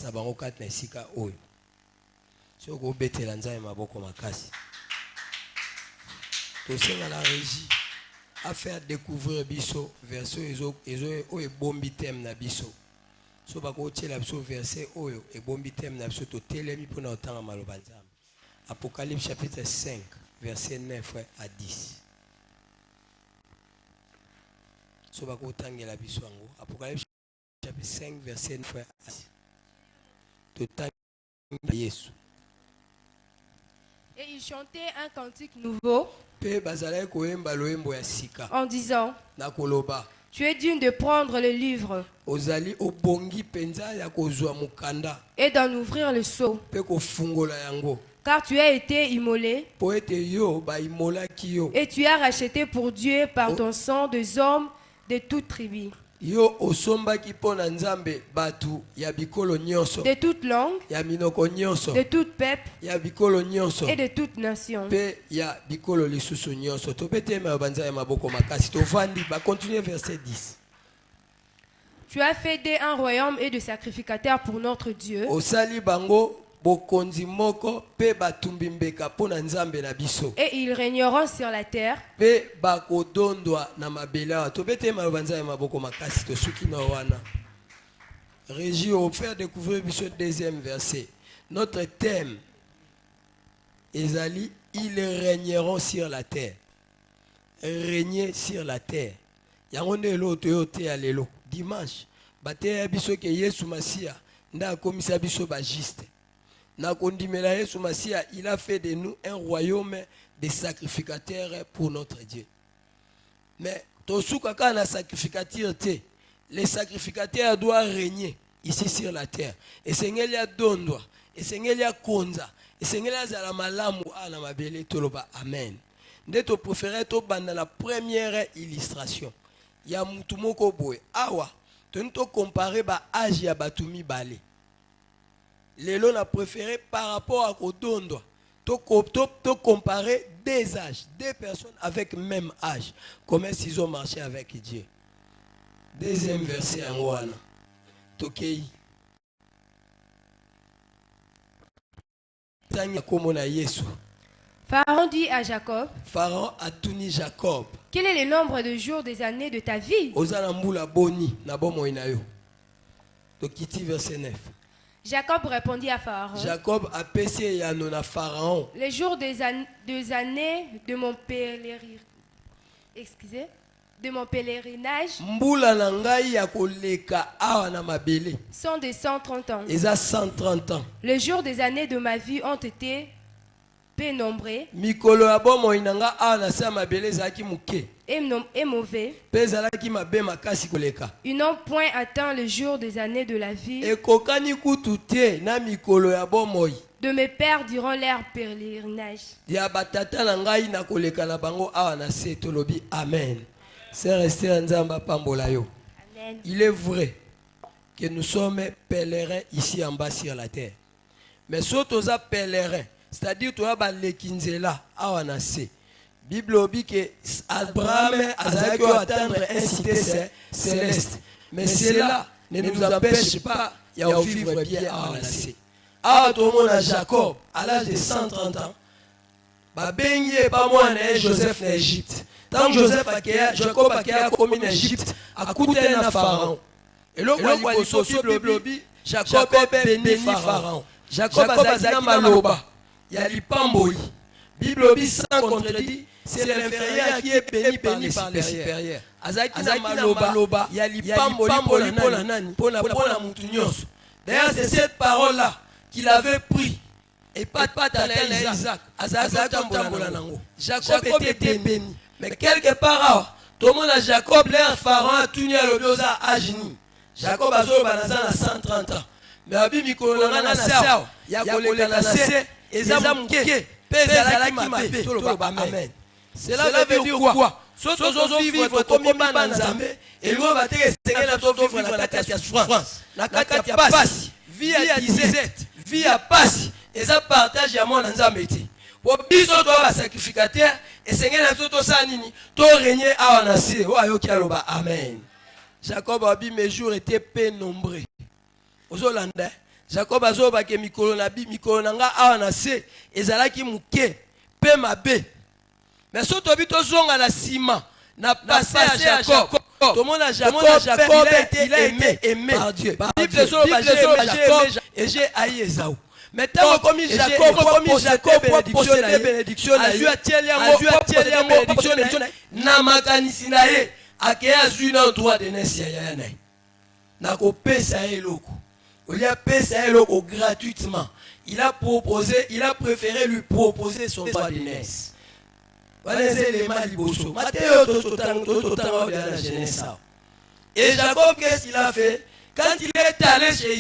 place na bango kati na esika oyo. Soki obetela nzambe maboko makasi. Tosenga la régie à faire découvrir biso verset oyo ebombi thème na biso. So bakotiela biso verset oyo ebombi thème na biso totelemi mpona otanga maloba nzambe. Apocalypse chapitre 5 verset 9 à 10. So bakotangela biso yango. Apocalypse chapitre 5 verset 9 à 10. Totangela Yesu. Et il chantait un cantique nouveau en disant: Tu es digne de prendre le livre et d'en ouvrir le sceau, car tu as été immolé et tu as racheté pour Dieu par ton sang des hommes de toute tribu, yo osombaki pona nzambe batu ya bikolo nyonso, de toute langue, ya minoko nyonso, de tout peuple, ya bikolo nyonso, et de toute nation. Pe ya bikolo lisusu nyonso. Topete ma banza ya maboko makasi. Tovandi ba continuer verset 10. Tu as fait d'eux un royaume et de sacrificateurs pour notre Dieu. Osali bango bokonzi moko pe batumbi mbeka pona nzambe na biso. Et ils régneront sur la terre. Pe bakodondwa na mabela. Tobete ma banza ya maboko makasi to suki na wana. Régie au faire découvrir biso deuxième verset. Notre thème ezali ils régneront sur la terre. Régner sur la terre. Yango ndelo toyote ya lelo dimanche bate biso ke Yesu Masia nda komisa biso ba juste. Na kondimela Yesu Masia, il a fait de nous un royaume de sacrificateurs pour notre Dieu. Mais tosuka kana sacrificateur te, les sacrificateurs doivent régner ici sur la terre. Et sengeli ya dondwa, et sengeli ya konza, et sengeli ya zala malamu ana mabele toloba amen. Nde to préféré to banda la première illustration. Ya mutu moko boye awa, to comparer ba âge ya batumi bale. Lelo a préféré par rapport à Kodondo. To comparer des âges, des personnes avec même âge. Comment ils ont marché avec Dieu. Deuxième verset en Wana. Tokei. Tanya komona Yesu. Pharaon dit à Jacob. Pharaon a tuni Jacob. Quel est le nombre de jours des années de ta vie? Ozana mbula boni na bomo inayo. Tokiti verset 9. Jacob répondit à Pharaon. Jacob a péché ya nona Pharaon. Les jours des années de mon pèlerinage. Excusez. De mon pèlerinage. Mbula na ngai ya koleka awa na mabele. Sont de 130 ans. Eza 130 ans. Les jours des années de ma vie ont été peu nombreux. Mikolo ya bomo inanga awa na sa mabele zaki muke. Et mauvais. Ils n'ont point atteint le jour des années de la vie de mes pères durant leur pèlerinage. Amen. Il est vrai que nous sommes pèlerins ici en bas sur la terre. Mais surtout pèlerins, c'est-à-dire que tu as lekinzela awanase. Bible dit que Abraham a pu atteindre un cité céleste. Mais cela ne nous empêche pas de vivre bien à Manassé. À tout le monde à Jacob, à l'âge de 130 ans, Babengi et pas moi Joseph en Égypte. Tant que Joseph a Jacob a commis en Égypte, a coûté un pharaon. Et là, Bible dit Jacob bénit pharaon. Jacob a dit Maloba, il y a l'ipamboli. Bible dit sans contredit. C'est l'inférieur qui est béni par les supérieurs. D'ailleurs, c'est cette parole-là qu'il avait pris. Et pas à Isaac. Jacob était béni. Mais quelque part, tout le monde a Jacob, l'air pharaon, tout le monde a Agini. Jacob a 130 ans. Mais Abi Mikolona na sao, ya koleka na se, ezamuke, pezala ki mabe, toloba amen. Cela veut dire quoi? Soit nous vivre comme Banzambe, et nous va te vivre la catastrophe. La catastrophe, vie à disette, vie à passe, et ça partage à mon Nzambe. Pour biso toi sacrificateur, et Seigneur na toto sanini, to régner à Anassi, o ayoki aloba amen. Jacob a dit mes jours étaient peu nombreux. Aux Hollandais, Jacob azoba ke mikolo na bi mikolo nanga awa na se ezalaki muke pe mabe. Mais soto bito zonga na sima na passé à Jacob. Tout le monde a Jacob il a été aimé par Dieu. Bible Jacob et j'ai haï Esaü. Maintenant comme Jacob bénédiction na makanisi na ye akeya zui na droit de nesi ya na na ko pesa eloko. Il a payé eloko gratuitement. Il a préféré lui proposer son droit de naissance. Et Jacob, qu'est-ce qu'il a fait? Quand il est allé chez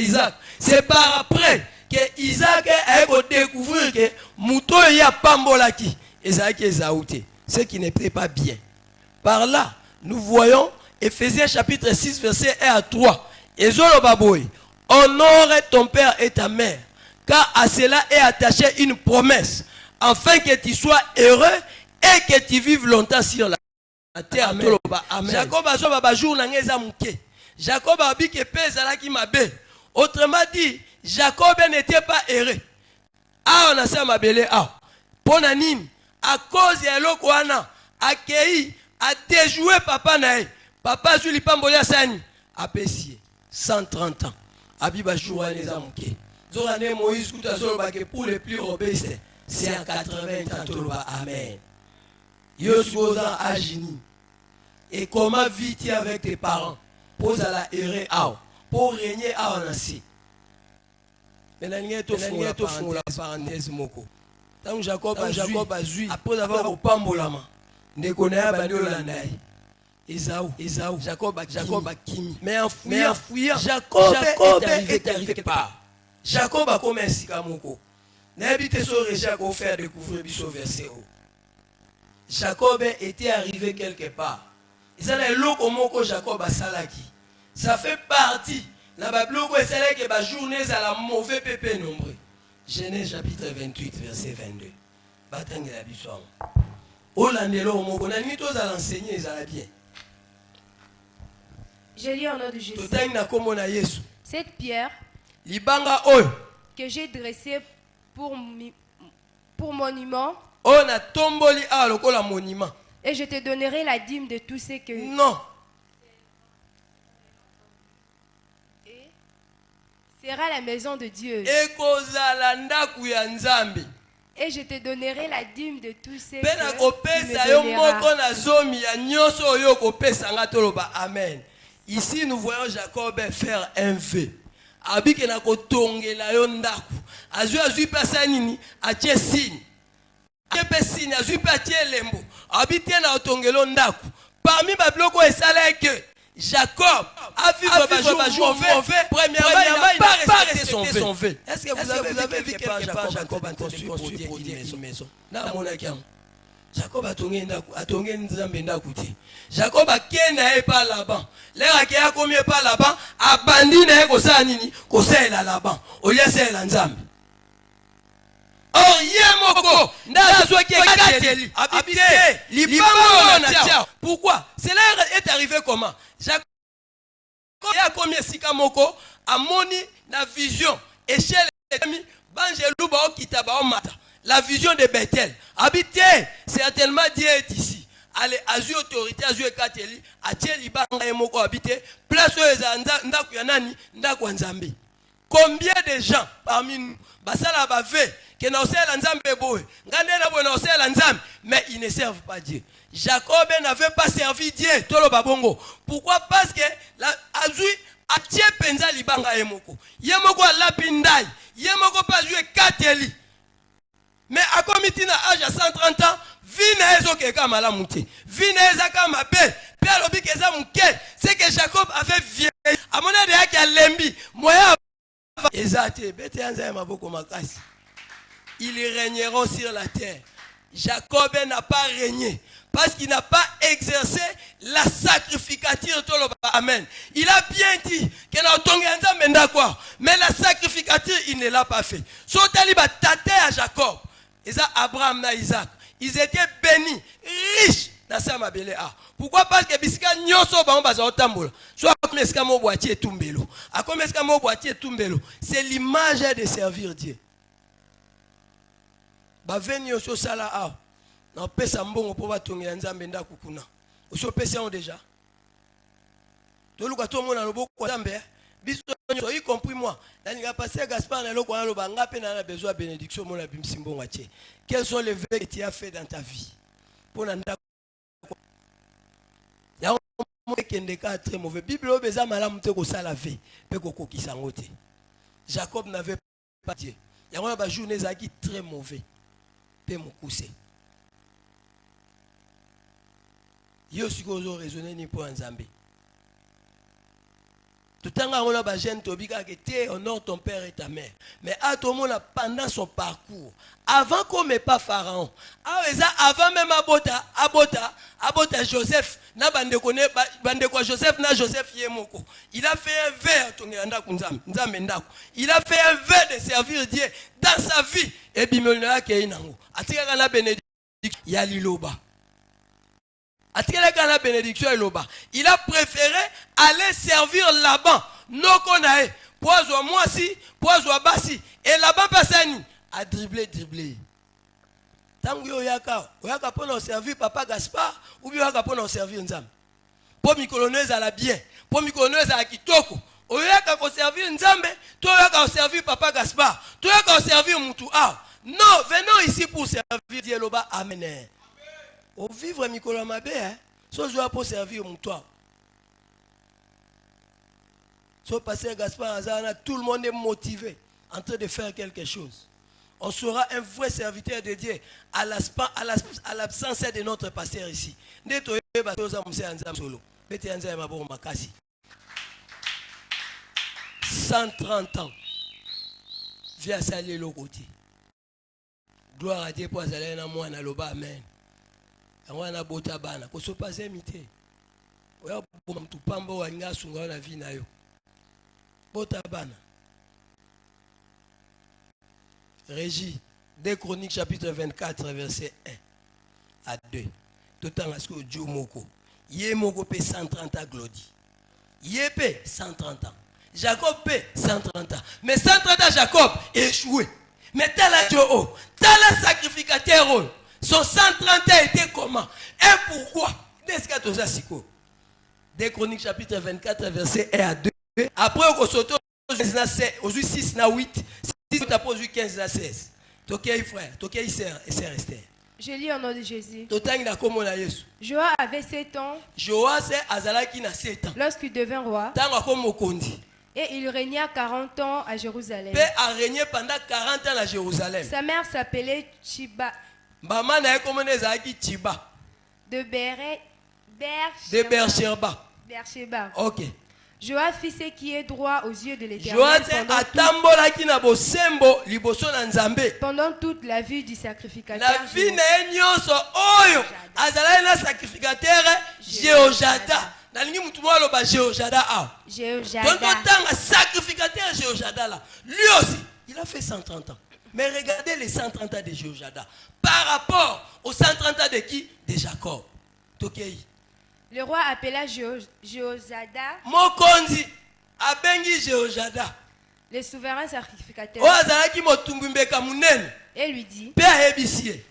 Isaac, c'est par après que Isaac a découvert que Mouto y a pambolaki. Isaac est zaouté, ce qui n'était pas bien. Par là, nous voyons Ephésiens chapitre 6, verset 1 à 3. Ezolo baboy, honore ton père et ta mère, car à cela est attachée une promesse, afin que tu sois heureux et que tu vives longtemps sur la terre. Amen. Amen. Jacob a zoba jour na ngeza muke. Jacob a dit que pesa qui m'a bé. Autrement dit, Jacob n'était pas heureux. Ah, on a ça ma belle ah. Ponanim à cause de l'okwana accueilli a déjoué papa nae. Papa Julie Pambolia Sani a payé 130 ans. Abiba joua les amuke. Zorane Moïse kuta zoloba que pour les plus robustes c'est à 80 ans toloba amen. Yosuosa agini. Et comment vis-tu avec tes parents? Pose à la erreur ao pour régner à Onasi. Maintenant to font la parenthèse moko. Tant Jacob a zui après avoir au pambolama. Ne connaît pas de l'anaï. Esaü, Jacob a kimi. Mais en fouillant, Jacob est arrivé quelque part. Jacob a commencé à moko. N'habite sur Jacob faire découvrir biso verset haut. Jacob était arrivé quelque part. Et ça le loko moko Jacob a salaki. Ça fait partie. La Bible est celle que la journée à la mauvais pépé nombreux. Genèse chapitre 28 verset 22. Batangi la biso. Olandelo moko na nito za l'enseigner ça la bien. Je lis au nom de Jésus. Cette pierre que j'ai dressée pour monument, et je te donnerai la dîme de tout ce que... Non. Et sera la maison de Dieu. Et je te donnerai la dîme de tout ce que tu me donneras. Amen. Ici, nous voyons Jacob faire un vœu. Abike na kotongela yo ndaku. Azui pesa nini? Atie signe. Atie signe, azui pa atie lembo. Abite na otongelo ndaku. Parmi ba bloko esala que Jacob a vu un jour mauvais. Premièrement, il n'a pas respecté son vœu. Est-ce que vous avez vu quelque part Jacob a construit une maison? Na mona kiam. Jacob a tongé nzambe ndaku te. Jacob a kena pas là-bas. L'air qui a commis pas là-bas, a bandi na ko sa nini, ko sela là-bas. Au lieu sela nzambe. Or yemoko ndazo ki kateli habité libango na tia. Pourquoi? Cela est arrivé comment? Jacob a commis sika moko a moni na vision échelle emi banjelu ba okitaba o mata. La vision de Bethel. Habité, certainement Dieu est ici. Allez, azu autorité, azu ekateli, atie libanga emoko habité, place aux ndaku yanani, ndaku nzambe. Combien de gens parmi nous, basala bave, que na osela nzambe boy, ngandela bo na osela nzambe, mais ils ne servent pas Dieu. Jacob n'avait pas servi Dieu, tolo babongo. Pourquoi? Parce que la azu atie penza libanga emoko. Yemoko lapindai, yemoko pas azu ekateli. Mais à comité na âge à 130 ans, vina ezo keka malamu te. Vina ezaka mabe, pe alobi keza muke, c'est que Jacob avait vieilli. Amona de yaki alembi, moya ezate, bete anza maboko makasi. Ils régneront sur la terre. Jacob n'a pas régné parce qu'il n'a pas exercé la sacrificature. Amen. Il a bien dit que mais la sacrificature, il ne l'a pas fait. Sotali ba tate à Jacob. Et ça, Abraham et Isaac, ils étaient bénis, riches dans sa mabele. Pourquoi? Parce que bisika nyoso ba baza otambola. Soit comme esika mo boîtier tumbelo. A comme esika mo boîtier tumbelo. C'est l'image de servir Dieu. Ba venyo so sala a. Na pesa mbongo po batongela nzambe ndako kuna. Oso pesa on déjà. Toluka to mona loboko nzambe. Biso y compris moi. Dans pasteur Gaspard na loko na loba ngape na besoin de bénédiction mona bimsi mbongo atie. Quels sont les vœux que tu as fait dans ta vie? Pour ndako. Ya mo kendeka très mauvais. Bible obeza malamu te ko sala ve pe ko kokisa ngote. Jacob n'avait pas Dieu. Ya ngona ba journée zaki très mauvais. Pe mokuse. Yo sikozo raisonner ni pour nzambe. Tout le temps, on a des jeunes qui honore ton père et ta mère. Mais à tout le monde, pendant son parcours, avant qu'on ne pas Pharaon, avant même Abota Joseph, Joseph, Yemoko, il a fait un verre, il a fait un verre de servir Dieu dans sa vie. Et puis, il a fait un bénédiction. Il y a l'Iloba. Il a préféré aller servir là-bas. Non qu'on a poiso moi si, poiso basi. Et là-bas passani a dribblé. Tango oyaka pour servir papa Gaspard ou bien oyaka pour servir Nzam. Pour mi colonneuse à la bien, pour mi colonneuse à la kitoko. Oyaka pour servir Nzambe, toi oyaka servir papa Gaspard, toi oyaka servir Moutou. Ah non, venons ici pour servir Dieu loba. Amen. Au vivre Mikolo Mabé, so joie pour servir mon toi. So pasteur Gaspard Azana, tout le monde est motivé en train de faire quelque chose. On sera un vrai serviteur de Dieu à l'absence de notre pasteur ici. 130 ans. Viens saluer le côté. Gloire à Dieu pour saluer na moi na loba amen. Wana bota bana ko so pas imiter. Oya bo mtu pambo wa nga sunga na vie na yo. Bota bana. Régie, 2 Chroniques chapitre 24 verset 1 à 2. Tout temps à ce que Dieu moko. Yé moko pe 130 ans glodi. Yé pe 130 ans. Jacob pe 130 ans. Mais 130 ans Jacob échoué. Mais tel a Dieu, tel a sacrificateur. Son 130 ans était comment? Et pourquoi? 2 Chroniques chapitre 24 verset 1 à 2. Après on saute au 6 na 8, 6 après 15 à 16. Tokei frère, tokei sœur et sœur Esther. Je lis au nom de Jésus. Joas avait 7 ans. Joas azalaki na 7 ans. Lorsqu'il devint roi. Tango comme mokondi. Et il régna 40 ans à Jérusalem. Il a régné pendant 40 ans à Jérusalem. Sa mère s'appelait Chiba. Maman na comment ezalaki Chiba. De Beersheba. OK. Joas fit ce qui est droit aux yeux de l'Éternel. Pendant toute la vie du sacrificateur. La vie n'est nyonso oyo azala na sacrificateur Jéhojada. Nalingi mutu mwa loba Jéhojada a. Jéhojada. Donc tant sacrificateur Jéhojada là, lui aussi, il a fait 130 ans. Mais regardez les 130 ans de Jéhojada par rapport aux 130 ans de qui? De Jacob. Tokei. Le roi appela Jéhojada. Mokonzi abengi Jéhojada. Le souverain sacrificateur. Et lui dit: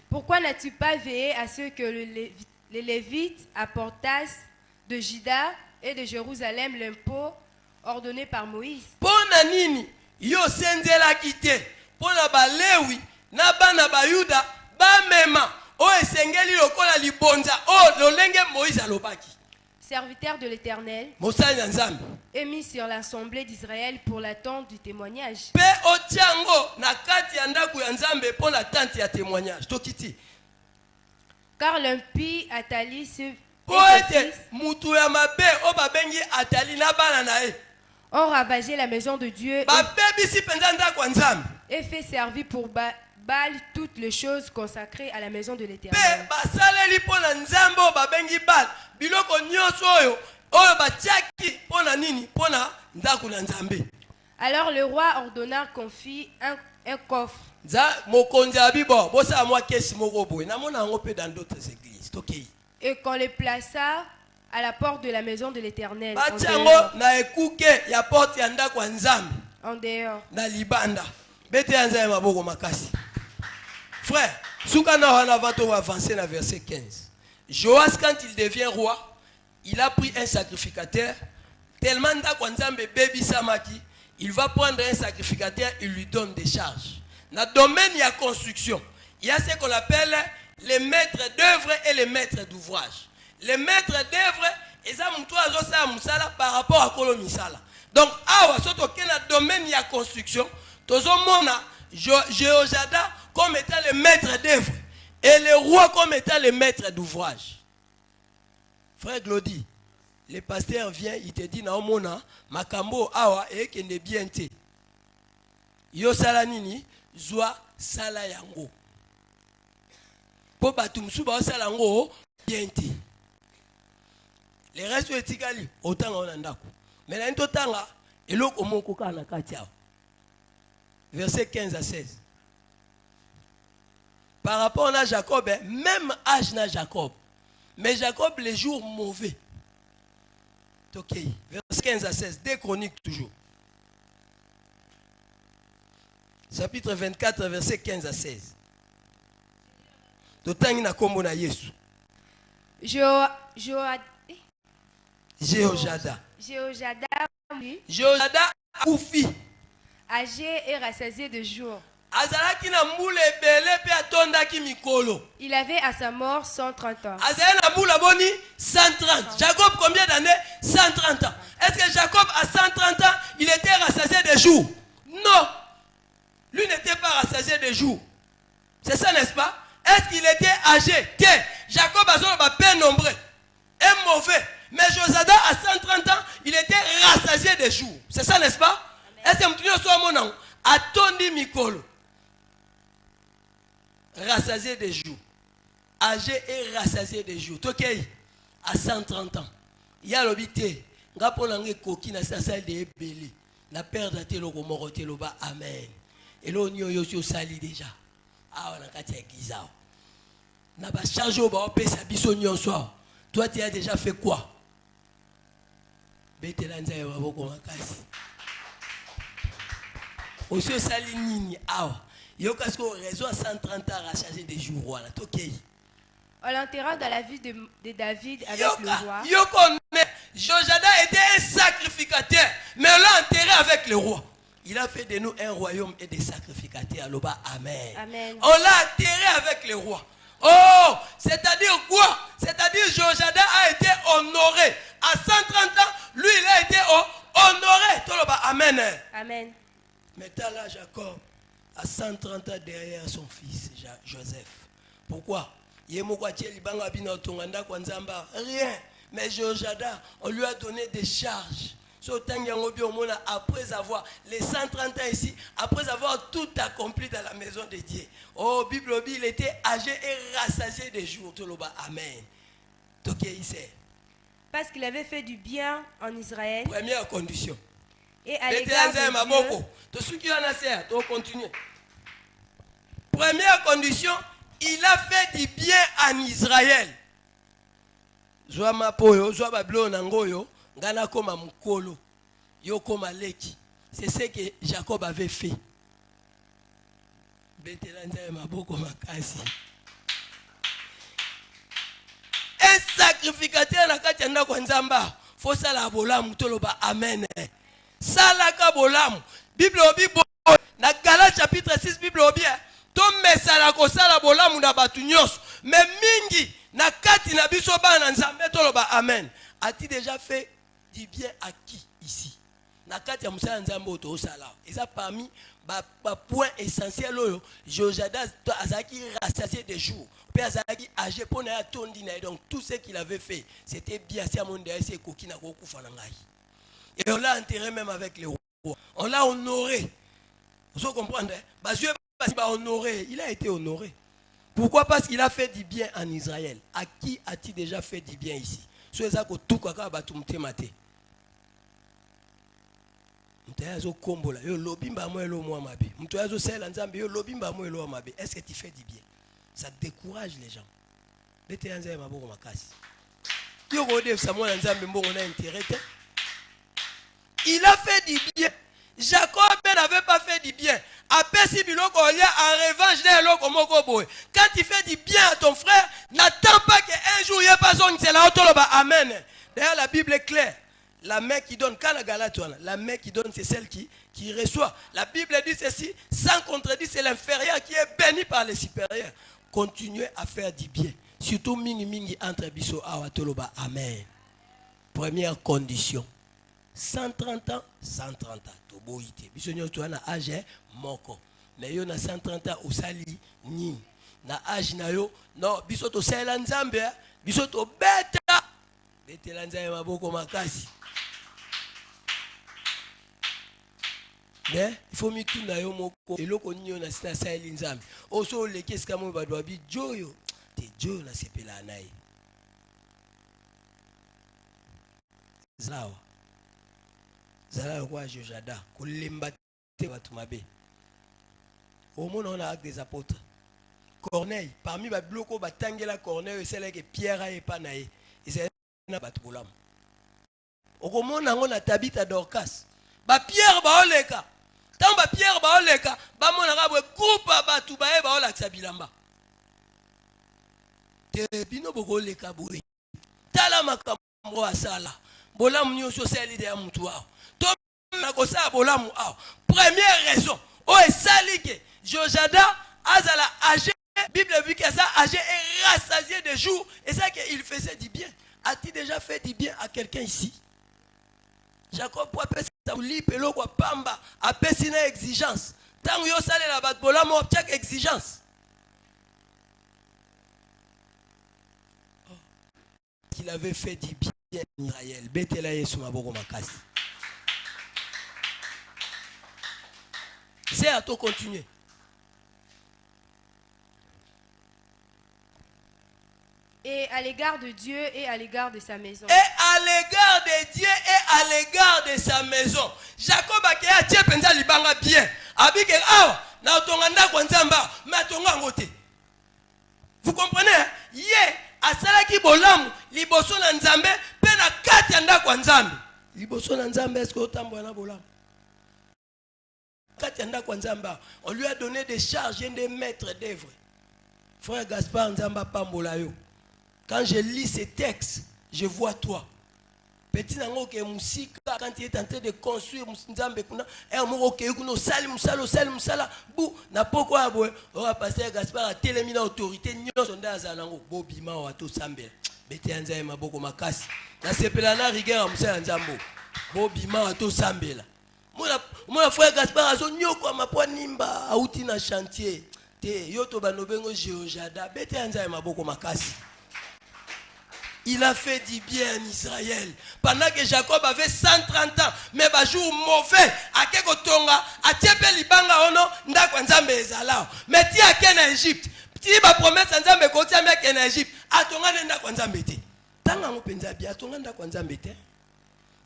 pourquoi n'as-tu pas veillé à ce que les Lévites apportassent de Juda et de Jérusalem l'impôt ordonné par Moïse? Pona nini yo senzela kite pona ba Lewi na bana ba Yuda ba mema o esengeli lokola libonza o lolenge Moïse alobaki. Serviteur de l'Éternel, est mis sur l'assemblée d'Israël pour l'attente du témoignage. Car l'impie Athalie ont ravagé la maison de Dieu et fait servir pour Baal toutes les choses consacrées à la maison de l'Éternel. Alors le roi ordonna qu'on fit un coffre. Et qu'on les plaça à la porte de la maison de l'Éternel. En dehors. Na libanda. Bete anza maboko makasi. Frère, soukana wana va avancer na verset 15. Joas, quand il devient roi, il a pris un sacrificateur. Tellement ndako nzambe baby samaki, il va prendre un sacrificateur, il lui donne des charges. Dans le domaine il y a construction, il y a ce qu'on appelle les maîtres d'œuvre et les maîtres d'ouvrage. Les maîtres d'œuvre, ils ont musala par rapport à Kolo Misala. Donc, awa soto que dans le domaine il y a construction, tozomona Jéhojada comme étant le maître d'œuvre et le roi comme étant le maître d'ouvrage. Frère Glody, le pasteur vient, il te dit naomona makambo awa et que ne bien te. Yo sala nini zwa sala yango. Po batumsu ba sala yango bien te. Le reste etikali otanga ona ndako. Mais là ntotanga eloko moko kana kati awa. Verset 15 à 16. Par rapport à Jacob, même âge n'a Jacob. Mais Jacob, les jours mauvais. Ok. Verset 15 à 16. Des chroniques toujours. Chapitre 24, verset 15 à 16. Totangina kombo na Yesu. Jéhojada. Jéhojada oufi. Âgé et rassasié de jours. Il avait à sa mort 130 ans. 130. Jacob, combien d'années? 130 ans. Est-ce que Jacob, à 130 ans, il était rassasié de jours? Non. Lui n'était pas rassasié de jours. C'est ça, n'est-ce pas? Est-ce qu'il était âgé? Jacob a peine nombreux. Un mauvais. Mais Josada, à 130 ans, il était rassasié de jours. C'est ça, n'est-ce pas? Est-ce que tu as mon nom? Atondi Mikolo. Rassasié des jours. Âgé et rassasié des jours. Ok, à 130 ans. Il y a l'obité. Ngapolange koki na sasal de ebeli. Na perdre telo komorote loba amen. Et là on yo sali déjà. Ah on a kati église. Na ba charge au ba pesa biso nyonso. Toi tu as déjà fait quoi? Betelanza ya bako makasi. Aussi sali nini awa. Yo kasko raison à 130 ans à charger des jours voilà. OK. On l'enterra dans la ville de David avec le roi. Yo connaît Jojada était un sacrificateur mais on l'a enterré avec le roi. Il a fait de nous un royaume et des sacrificateurs. Loba amen. Amen. On l'a enterré avec le roi. Oh, c'est-à-dire quoi? C'est-à-dire Jojada a été honoré. À 130 ans, lui il a été honoré. Toloba amen. Amen. Maintenant là, Jacob, à 130 ans derrière son fils, Joseph. Pourquoi? Rien. Mais Jojada, on lui a donné des charges. Après avoir les 130 ans ici, après avoir tout accompli dans la maison de Dieu. Oh, Bible, il était âgé et rassasié des jours. Amen. Parce qu'il avait fait du bien en Israël. Première condition. Et à l'égard de Dieu. Première condition, il a fait du bien en Israël. Zwa mapoyo, zwa bablo nangoyo, ngana koma mukolo, yo koma leki. C'est ce que Jacob avait fait. Betelanza maboko makasi. Un sacrificateur na kati anda kwa nzamba, faut ça la bolamu toloba amen. Salaka bolamu. Bible obi na Galates chapitre 6 Bible obi to mesala ko sala bolamu na batu nyos. Mais mingi na kati na biso bana nzambe toloba amen. A-t-il déjà fait du bien à qui ici? Na kati ya musala nzambe oto sala. Eza parmi ba point essentiel oyo Jojada azaki rassasié des jours. Père azaki âgé pour na tondi na donc tout ce qu'il avait fait, c'était bien si à mon derrière c'est koki na ko kufa na ngai. Et on l'a enterré même avec les rois. On l'a honoré. Vous comprenez? Honoré. Il a été honoré. Pourquoi? Parce qu'il a fait du bien en Israël. À qui a-t-il déjà fait du bien ici? Soit ça que tout kaka batumte mate. Mtayazo kombola yo lobimba mo elo mo mabe. Mtayazo sela nzambe yo lobimba mo elo mabe. Est-ce que tu fais du bien? Ça décourage les gens. bete ya nzambe maboko makasi yo ko def sa mwana nzambe mbongo na intérêt. Il a fait du bien. Jacob n'avait pas fait du bien. Après si biloko olia en revanche de loko moko boy. Quand tu fais du bien à ton frère, n'attends pas qu'un jour il y ait pas son c'est là autoloba amen. D'ailleurs la Bible est claire. La main qui donne, quand la galate, la main qui donne, c'est celle qui reçoit. La Bible dit ceci, sans contredire, c'est l'inférieur qui est béni par les supérieurs. Continuez à faire du bien. Surtout mingi mingi entre biso awa toloba amen. Première condition. 130 ans, 130 ans. Toboite. Biso nyo to na âge moko. Mais yo na 130 ans osali nini. Na âge na yo, non, biso to sala nzambe, biso to beta. Beta nzambe maboko makasi. Mais il faut me tourner yo moko eloko nyo na sina sali nzambe. Oso le keska mo ba dobi joyo. Te joyo na sepela nayi. Zawa. Zala kwa Jojada kolemba te batu mabe. Au monde on a acte des apôtres. Corneille parmi ba bloko batangela Corneille c'est là que Pierre a pas naé. Et c'est na batu bolam. Okomona ngo na Tabita Dorcas. Ba Pierre ba oleka. Tant ba Pierre ba oleka, ba mona ka groupe batu ba e ba olakisa bilamba. Te bino boko oleka boye. Tala makambo asala. Bolam nyoso seli de mutu wao. Première raison, Jojada azala âgé, Bible dit que ça âgé et rassasié de jours, et ça qu'il faisait du bien. As-tu déjà fait du bien à quelqu'un ici? Jacob pour appeler ça lipelo kwa pamba, appeler une exigence. Tant yo sale la bat bola mo chaque exigence. Qu'il avait fait du bien en Israël. Betela Yesu maboko makasi. C'est à toi continuer. Et à l'égard de Dieu et à l'égard de sa maison. Et à l'égard de Dieu et à l'égard de sa maison. Jacob a créé Dieu penza libanga bien. Abike awa na otonganda kwa nzamba ma tonga ngote. Vous comprenez? Yé asalaki bolamu liboso na nzambe pe na kati anda kwa nzambe. Liboso na nzambe est-ce que otambo na bolamu? On lui a donné des charges et des maîtres d'œuvre. Frère Gaspard Nzamba Pambolayo. Quand je lis ces textes, je vois toi. Petit nango ke musika quand il est en train de construire Nzambe kuna et on ke kuno sali musala bu na poko abo o pasteur Gaspard a télémina autorité nyoso ndaza nango bobima wa to sambela. Beti Nzambe maboko makasi. Na sepela na rigueur musala Nzambo. Bobima wa to sambela. Mon frère Gaspard a son nyoko ma po nimba auti na chantier te yoto banobengo Jojada bete anza maboko makasi. Il a fait du bien en Israël pendant que Jacob avait 130 ans mais ba jour mauvais akeko tonga atiepe libanga ono ndako nzambe ezalao mais ti akena Égypte ti ba promesse nzambe ko ti ameka en Égypte atonga ndako nzambe te tanga ngo penza bia atonga ndako nzambe te.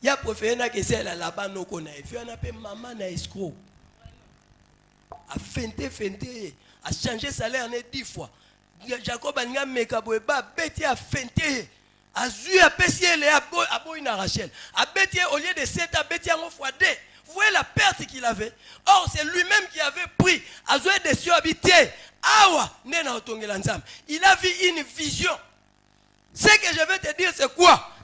Ya préféré na que c'est là-bas no kona et puis on appelle maman na escroc. A fente a changé salaire né 10 fois. Jacob a nga meka boeba beti a fente. A zu a pesier les aboina Rachel. A beti au lieu de 7 a beti en fois 2. Vous voyez la perte qu'il avait. Or c'est lui-même qui avait pris a joué des cieux habités. Awa nena otongela nzambe. Il a vu une vision. Ce que je vais te dire c'est quoi?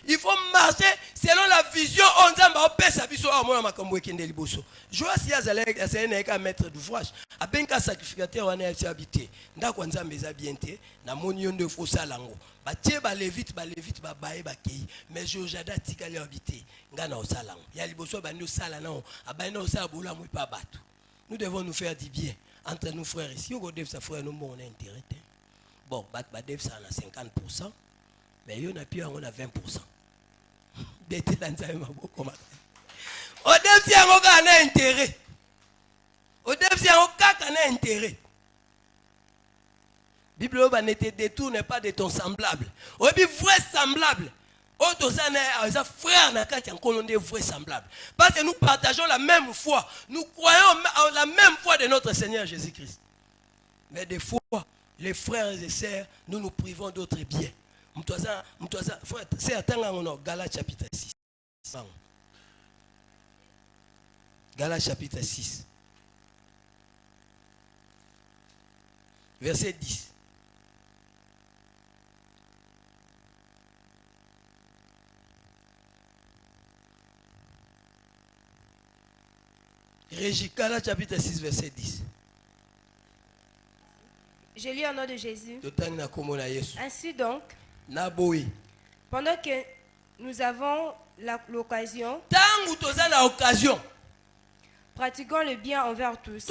Il faut marcher selon la vision onzamba opesa biso a mona makambo ekende liboso. Joa si azalek aseneka maître d'ouvrage, abenka sacrificateur wana ya habité. Ndako nzambe za bienté na moni yondo fo salango. Batie ba levite ba bae ba kei. Mais Jojada tikali habité ngana o salango. Ya liboso bandi o sala na o abana o sala bola mo pa bato. Nous devons nous faire du bien entre nos frères ici. Au dev sa frère nous on a intérêt. Bon, bat dev ça na 50%. Mais il y en a plus, on a 20%. Au début, on a intérêt. Au début, on a intérêt. La Bible ne te détourne pas de ton semblable. Au début, vrai semblable. Autres frères n'a vrai semblable. Parce que nous partageons la même foi. Nous croyons en la même foi de notre Seigneur Jésus-Christ. Mais des fois, les frères et sœurs, nous nous privons d'autres biens. C'est attends Galates chapitre 6. Galates chapitre 6. Verset 10. Galates chapitre 6, verset 10. Je lis au nom de Jésus. Ainsi donc, pendant que nous avons l'occasion, pratiquons le bien envers tous.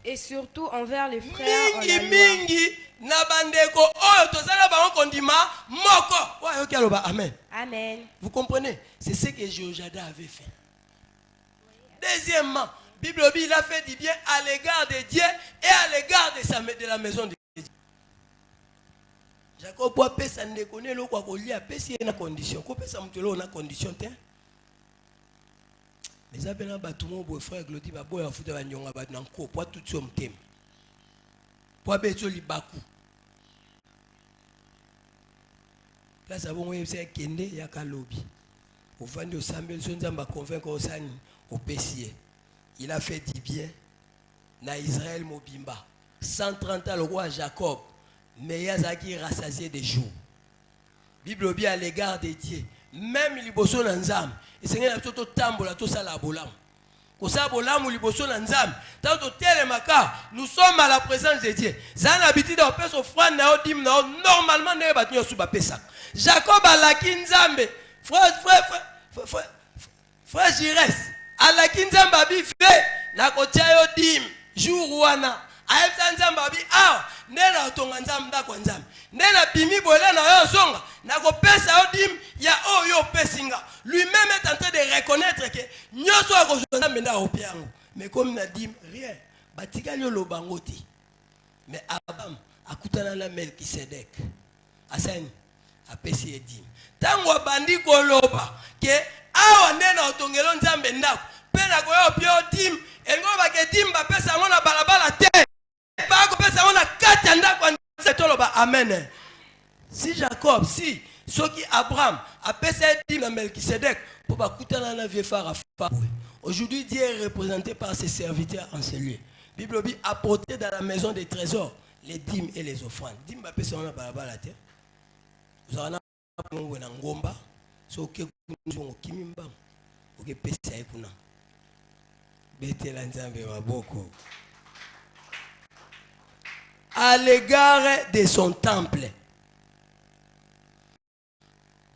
Et surtout envers les frères en la loi. Amen. Amen. Vous comprenez? C'est ce que Jéhoiada avait fait. Deuxièmement, Bible il a fait du bien à l'égard de Dieu et à l'égard de la maison de Dieu. Jacob peut pesa ndekone lo kwa kolia pesi na condition. Ko pesa mutelo na condition te. Mais abena batumo bo frère Glody ba boya futa ba nyonga ba nanko po tout so mtem. Po beto libaku. Place abongo yebse kende ya kalobi. Au vendre au Samuel Sonzamba convaincre au Sani au Pessier. Il a fait du bien na Israël Mobimba. 130 ans le roi Jacob, mais Yazaki rassasié des jours. Bible bien à l'égard des dieux. Même liboso na nzam. Et Seigneur a tout tambola tout ça la bolam. Ko sa bolam liboso na nzam. Tant au telemaka, nous sommes à la présence de Dieu. Zan habitude au pèse offrande na odim na normalement ne ba tnyo su ba pesa. Jacob a la kinzambe. Frère Jires, à la kinzamba bi fait na kotia yo dim jour wana aïta nzamba bi nena otonga nzamba kwa nzamba nena bimi bola na yo zonga na ko pesa yo dim ya yo pesinga lui-même est en train de reconnaître que nyoso a ko nzamba na opiango mais comme na dim rien batika yo lobangoti mais Abraham akutana na Melkisedek asani apesi edim tango bandi ko loba ke awa nena otongelo nzambe ndako pena ko yo pio dim engo ba ke dim ba pesa ngona balabala te ba ko pesa ngona kati ndako setoloba amen. Si Jacob si soki Abraham a pesa dim na Melkisedek pour ba kutana na vieux phare aujourd'hui Dieu est représenté par ses serviteurs en ce lieu. Bible dit apporter dans la maison des trésors les dîmes et les offrandes. Dim ba pesa ngona balabala te vous en avez na ngomba so ke kunzo kimimba oke pesa ekuna betela nzambe maboko à l'égard de son temple.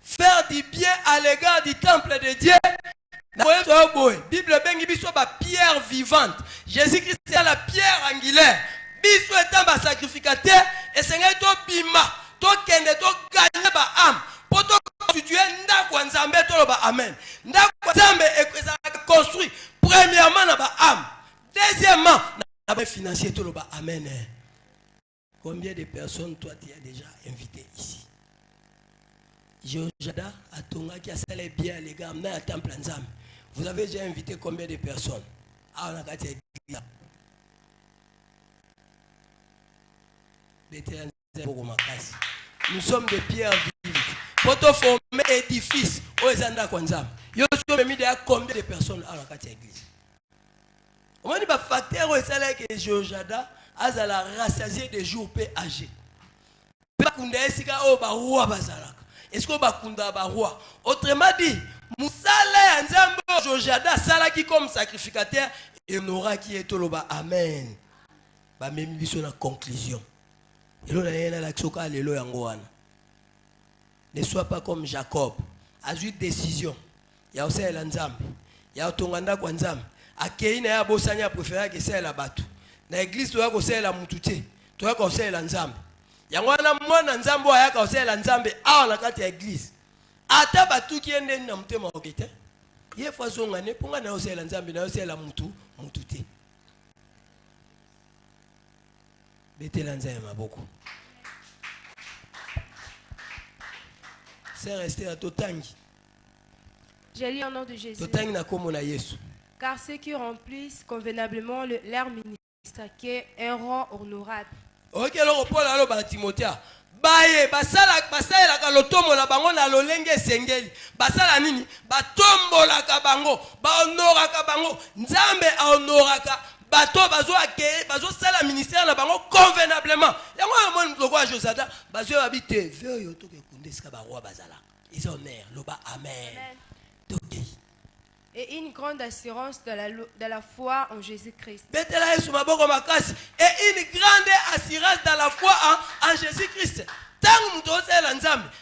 Faire du bien à l'égard du temple de Dieu. Bible bengi biso ba pierre vivante. Jésus-Christ est la pierre angulaire. Biso étant ba sacrificateur et Seigneur to bima to kende to gagner ba âme. Poto constituer ndako nzambe to ba amen. Ndako nzambe est construit premièrement na ba âme. Deuxièmement na ba financier to ba amen. Combien de personnes toi tu as déjà invité ici? Jéhoiada a tonga qui a salé bien les gars na ya temple nzambe. Vous avez déjà invité combien de personnes? Ah on a gâté église. Nous sommes des pierres vives. Pour te former édifice, au Zanda Kwanzam. Yo suis mis derrière combien de personnes à la église? On dit que facteur est celle que Jéhoiada a la rassasié des jours peu âgés. Est-ce que bakunda ba roi? Autrement dit, Moussala Nzambo Jéhoiada sala qui comme sacrificateur et n'aura qui est toloba amen. Ba même biso na conclusion. Ne sois pas comme Jacob. A eu décision. Ya ose la nzambe. Ya tonganda kwa nzambe. Akei na ya bosanya préféré que c'est la batu. Na église to ya ko c'est la mutute. To ya ko c'est la nzambe. Ya ngwana mwana nzambe ya ko c'est la nzambe a na kati ya église. Ata batu ki ende na mutema okete. Ye façon ngane ponga na ose la nzambe na ose la mutute. C'est resté à Totangi. J'ai lu au nom de Jésus. Totangi na komo na Yesu. Car ceux qui remplissent convenablement leur ministère qui un rang honorable. Ok, alors Paul alors ba Timothée. Baye basala la lotomo la bango na lolenge sengeli. Basala nini? Batombola ka bango, ba honora ka bango. Nzambe a honora ka bato bazo accueillir, bazo sala ministère na bango convenablement. Yango mon loko a Josada, bazo habiter veille to ke kundeska ba roi bazala. Ils honneur, loba amen. Et une grande assurance de la foi en Jésus-Christ. Et une grande assurance dans la foi en Jésus-Christ. Tant que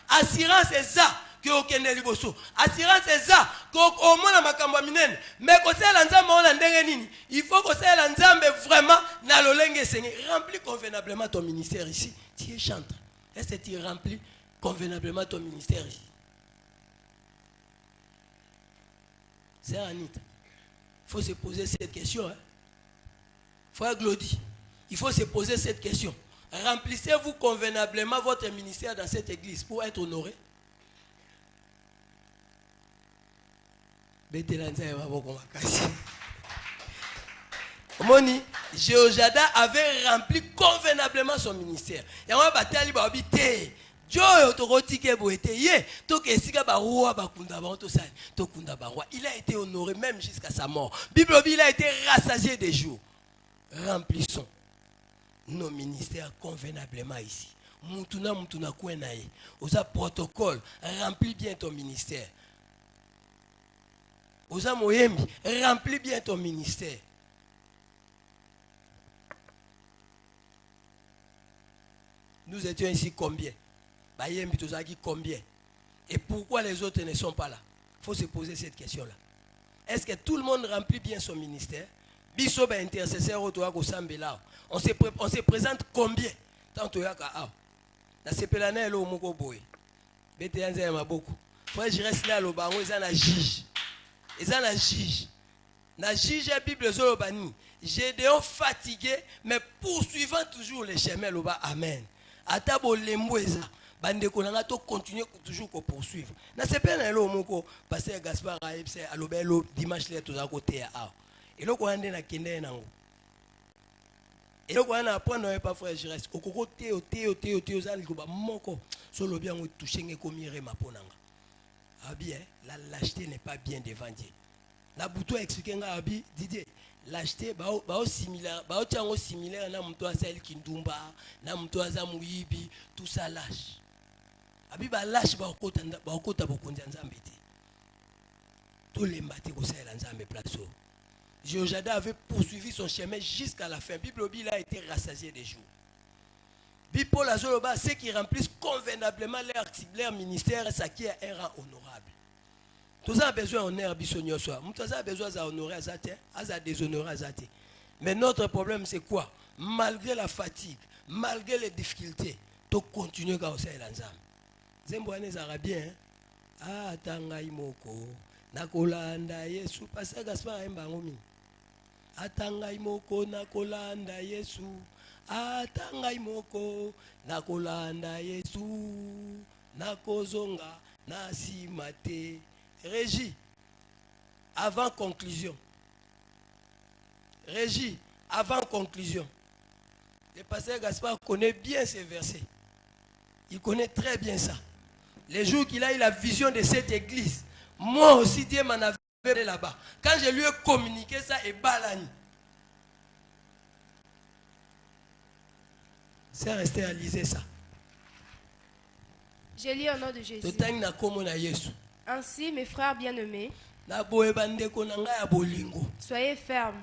assurance est ça que okende liboso. Assurance est ça que omona makambo minene. Mais ko sala nzambe ona ndenge nini? Il faut que sala nzambe vraiment na lolenge Seigneur. Remplis convenablement ton ministère ici. Tu es chantre. Est-ce que tu remplis convenablement ton ministère ici? C'est Anita. Il faut se poser cette question. Hein? Frère Glody, il faut se poser cette question. Remplissez-vous convenablement votre ministère dans cette église pour être honoré? Moni, Jéhojada avait rempli convenablement son ministère. Il y a un bataille qui a habité. Il a été honoré même jusqu'à sa mort. Bible, il a été rassasié des jours. Remplissons nos ministères convenablement ici. Mutuna kwenaye. Osa protocole, remplis bien ton ministère. Osa moyembi, remplis bien ton ministère. Nous étions ici combien? Combien? Et pourquoi les autres ne sont pas là? Il faut se poser cette question-là. Est-ce que tout le monde remplit bien son ministère? Biso ba intercesseur on se présente combien? Tanto yaka a. Na sepelana elo moko boy. Bete yanze ya maboko. Frère je reste là lo bango ezana juge. Ezana juge. Na juge la Bible zo bani. Gédéon fatigué mais poursuivant toujours les chemins lo ba amen. Atabo lemboeza. Bande konanga to continuer toujours ko poursuivre. Na sepelana elo moko pasteur Gaspard Aebse alobelo dimanche là toza côté a. Et là, on a kende nango. Et là, on a apprendre pas frère je reste. Okoko te ozali ko ba moko solo bien on toucher ngekomire maponanga. Ah bien, la lâcheté n'est pas bien devant Dieu. Na buto expliquer nga abi Didier, lâcheté ba similaire, ba tiango similaire na mto asali kindumba, na mto azamuibi, tout ça lâche. Abi ba lâche ba okota bokonza nzambe te. Tous les matés ko sala nzambe place. Jéhojada avait poursuivi son chemin jusqu'à la fin. Bible il a été rassasié des jours. Bible Paul Azoloba, ceux qui remplissent convenablement leur ministère, ça qui est un rang honorable. Tous a besoin d'honneur bisogno soir. Tous a besoin d'honorer Azate, Aza déshonorer Azate. Mais notre problème c'est quoi? Malgré la fatigue, malgré les difficultés, tu continues à faire l'ensemble. Zembouane Zarabien, ah tanga imoko, nakolanda Yesu, pasteur Gaspard Mbangomi. Atanga imoko nakolanda Yesu. Atanga imoko nakolanda Yesu. Nakozonga nasimate. Régie, avant conclusion. Régie, avant conclusion. Le pasteur Gaspard connaît bien ces versets. Il connaît très bien ça. Les jours qu'il a eu la vision de cette église, moi aussi Dieu m'en avait là-bas. Quand je lui ai communiqué ça, et balani. C'est resté à liser ça. Je lis au nom de Jésus. Ainsi, mes frères bien-aimés, soyez fermes,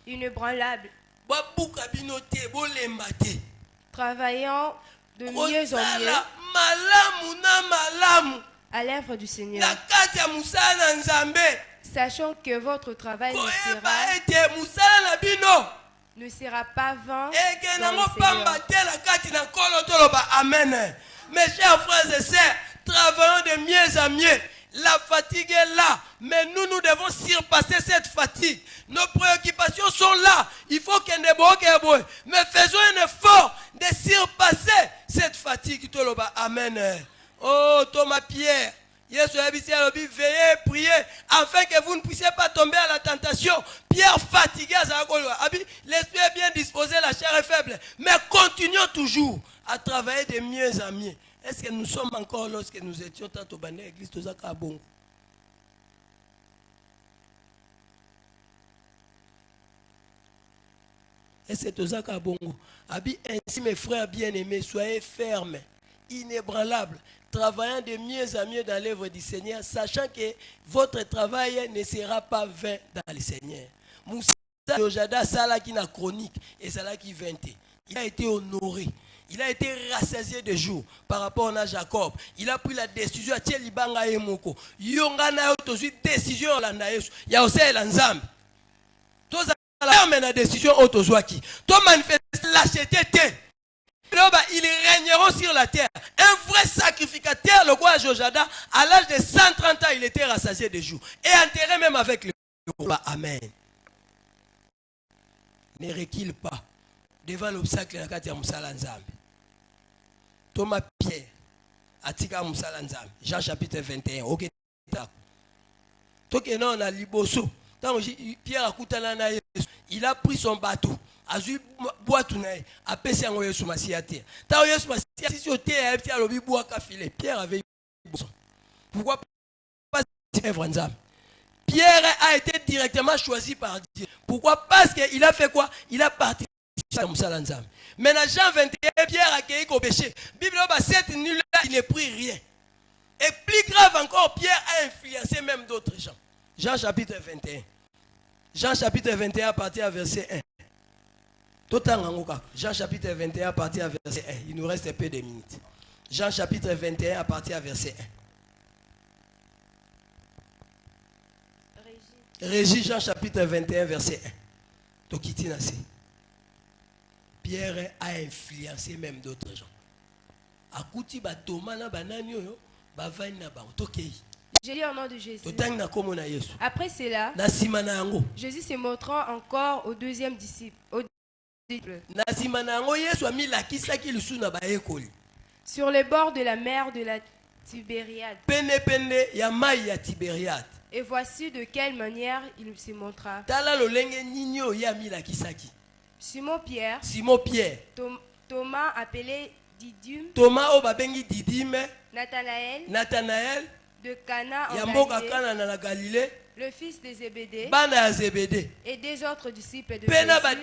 inébranlables, travaillant de mieux en mieux à l'œuvre du Seigneur, sachant que votre travail ne sera pas vain dans le Seigneur. Amen. Mes chers frères et sœurs, travaillons de mieux en mieux. La fatigue est là, mais nous devons surpasser cette fatigue. Nos préoccupations sont là. Il faut qu'elle ne boque. Mais faisons un effort de surpasser cette fatigue. Amen. Oh, Thomas Pierre. Veillez, priez, afin que vous ne puissiez pas tomber à la tentation. Pierre fatigué, travailler de mieux en mieux. Est-ce que nous sommes encore lorsque nous étions tant au banné l'église de Zakabongo? Est-ce que Zakabongo? Ainsi, mes frères bien-aimés, soyez fermes, inébranlables, travaillant de mieux en mieux dans l'œuvre du Seigneur, sachant que votre travail ne sera pas vain dans le Seigneur. Moussa Yojada Sala qui n'a chronique et Sala qui 20. Il a été honoré. Il a été rassasié de jours par rapport à Jacob. Il a pris la décision à Tchelibanga et Moko. Yongana a décision à l'Andaïs. Il y a aussi l'Anzam. Tous la décision autozoaki. Tous manifestent l'acheté. Ils régneront sur la terre. Un vrai sacrificateur, le roi Jojada, à l'âge de 130 ans, il était rassasié de jours. Et enterré même avec le roi. Amen. Ne recule pas devant l'obstacle de la Katia Moussala Nzambe. Thomas Pierre, Atika Moussala Nzambe. Jean chapitre 21. Ok. Toke non a liboso. Pierre a koutana na Yesu. Il a pris son bateau. A vu bois tout naï. A pêché en Yesu Masiate. Tant Yesu Masiate, si tu es à l'objet bois café, Pierre avait pourquoi pas Nzambe? Pierre a été directement choisi par Dieu. Pourquoi? Parce qu'il a fait quoi? Il a participé à Moussala Nzambe. Maintenant, Jean 21, Pierre a accueilli au péché. Bible, cette nuit-là, il ne prit rien. Et plus grave encore, Pierre a influencé même d'autres gens. Jean chapitre 21. Jean chapitre 21 à partir à verset 1. Jean chapitre 21 à partir à verset 1. Il nous reste peu de minutes. Jean chapitre 21 à partir à verset 1. Régis Jean chapitre 21 verset 1. Tokiti Nase. Pierre a influencé même d'autres gens. Akuti ba Thomas na banani yo ba vani na ba tokei. Je lis au nom de Jésus. Après cela, Jésus se montrant encore au deuxième disciple. Sur les bords de la mer de la Tibériade. Et voici de quelle manière il se montra. Simon Pierre, Thomas appelé Didyme, Nathanaël de Cana en Galilée, le fils de Zébédée, et des autres disciples de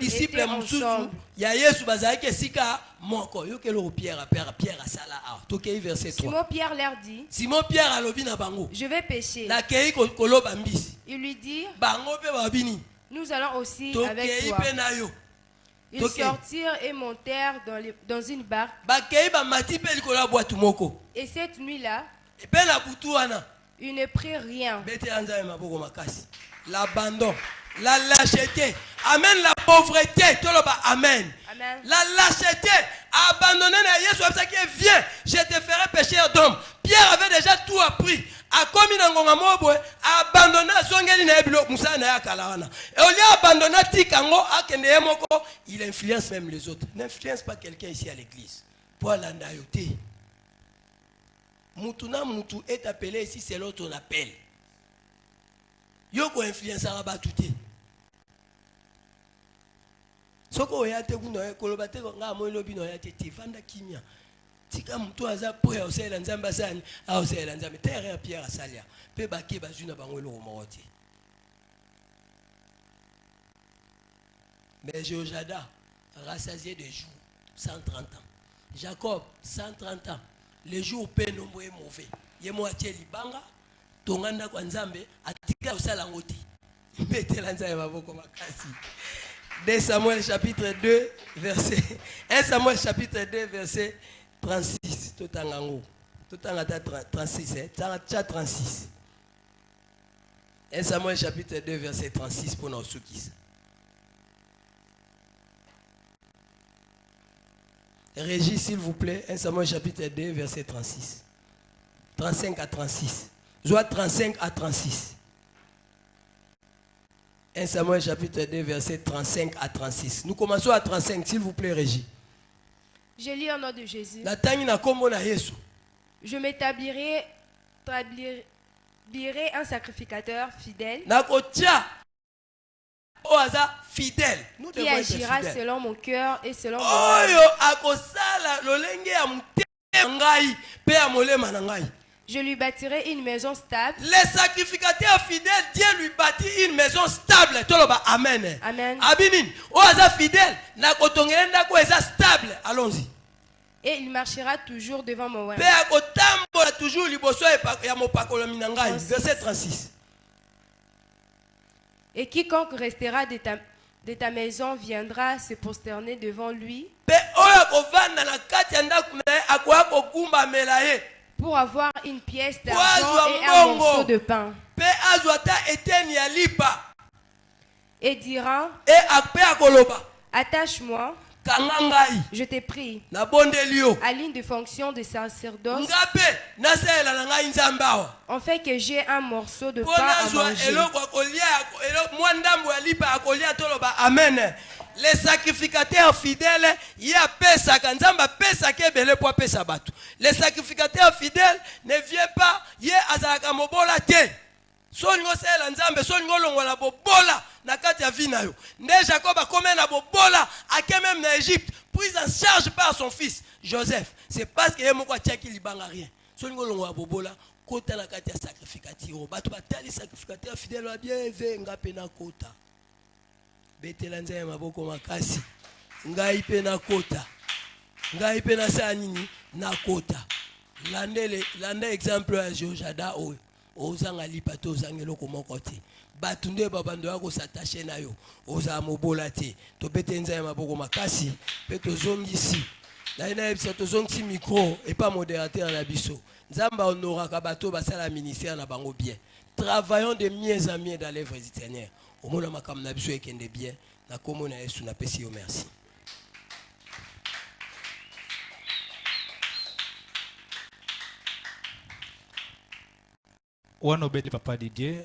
Jésus étaient ensemble. Simon Pierre leur dit, je vais pêcher. Il lui dit, nous allons aussi avec toi. Ils sortirent et montèrent dans une barque. Et cette nuit-là, ils ne prirent rien. L'abandon, la lâcheté, amen, la pauvreté, amen. Amen. La lâcheté, abandonner à Jésus, qui vient, je te ferai pécheur d'homme. Pierre avait déjà tout appris. A commis dans Gongamobo, a abandonné Zongeli na Ebilo, Moussa na Yakalawana. Et au lieu d'abandonner Tikango, il influence même les autres. N'influence pas quelqu'un ici à l'église. Pour l'andayoté. Mutuna Mutu est appelé ici, c'est l'autre on appelle. Yoko influence à batouté. Soko yate kuno kolobate nga mo lobi no yate tivanda kimia. Tika mtu aza poya osela nzamba sani a osela nzamba terre Pierre asalia. Pe baki bazuna bango lo moroti. Mais Jojada rassasié de jours 130 ans. Jacob 130 ans. Les jours peu nombreux et mauvais. Yemo atie libanga tonganda kwa nzambe atika osala ngoti. Mbete la nzambe maboko makasi. 2 Samuel chapitre 2 verset 1 Samuel chapitre 2 verset 36 totangango. Totangata 36 hein. 36. 1 Samuel chapitre 2 verset 36 pour nos soukis. Régis, s'il vous plaît, 1 Samuel chapitre 2, verset 36. 35 à 36. Soit 35 à 36. 1 Samuel chapitre 2, verset 35 à 36. Nous commençons à 35, s'il vous plaît, Régis. Je lis au nom de Jésus. Je m'établirai un sacrificateur fidèle. oaza fidèle. Nous qui devons être agira fidèles. selon mon cœur et selon mon Oyo âme. akosala lolenge ya motema ngai pe ya molema na ngai. Je lui bâtirai une maison stable. Les sacrificateurs fidèles, Dieu lui bâtit une maison stable. Toloba amen. Amen. Abinin, oaza fidèle, na kotongela ndako eza stable. Allons-y. Et il marchera toujours devant mon Pe web. akotambola toujours liboso ya mopakolomi na ngai. Verset 36. Et quiconque restera de ta maison viendra se prosterner devant lui Pe oyo akovanda na kati ya ndako na ye akoya kogumbamela ye. pour avoir une pièce Pour d'argent avoir et un bongo. morceau de pain. Pe azwa ata eteni ya lipa. Et dira, Pe akoloba. attache-moi, Kanga ngai. je t'ai pris, Na bondeli yo. à l'une des fonctions de sacerdoce, Nga pe nasalela na ngai nzambe awa. en fait que j'ai un morceau de pain Pour à nazwa manger. eloko akolia mwa ndambo ya lipa akolia toloba amen. Les sacrificateurs fidèles, il y a pesaka nzamba pesaka ebele po pesa bato. Les sacrificateurs fidèles ne viennent pas ye azalaka mobola te. Solingo sela nzambe solingo longola bobola na kati ya vie na yo. Nde Jacob a commis na bobola ake même na Égypte, pris en charge par son fils Joseph. C'est parce que ye moko atiaki libanga rien. Solingo longola bobola kota na kati ya sacrificateur. Bato batali sacrificateur fidèle ba bien ve ngape na kota. Betela nzaya maboko makasi. Ngai pe na kota. Ngai pe na sa nini na kota. Lande exemple ya Jojada oyo. Ozanga lipa to ozangelo ko moko te. Batu nde babando yako s'attacher na yo. Oza mobola te. To bete nzaya maboko makasi pe to zongisi. Na ina ebisa to zongisi micro et pas modérateur na biso. Nzamba honoraka bato basala ministère na bango bien. Travaillons de mieux en mieux dans l'œuvre du Seigneur. Au monde makam na biso ekende bien. Na komo na Yesu na pesi yo merci. One obedi papa Didier,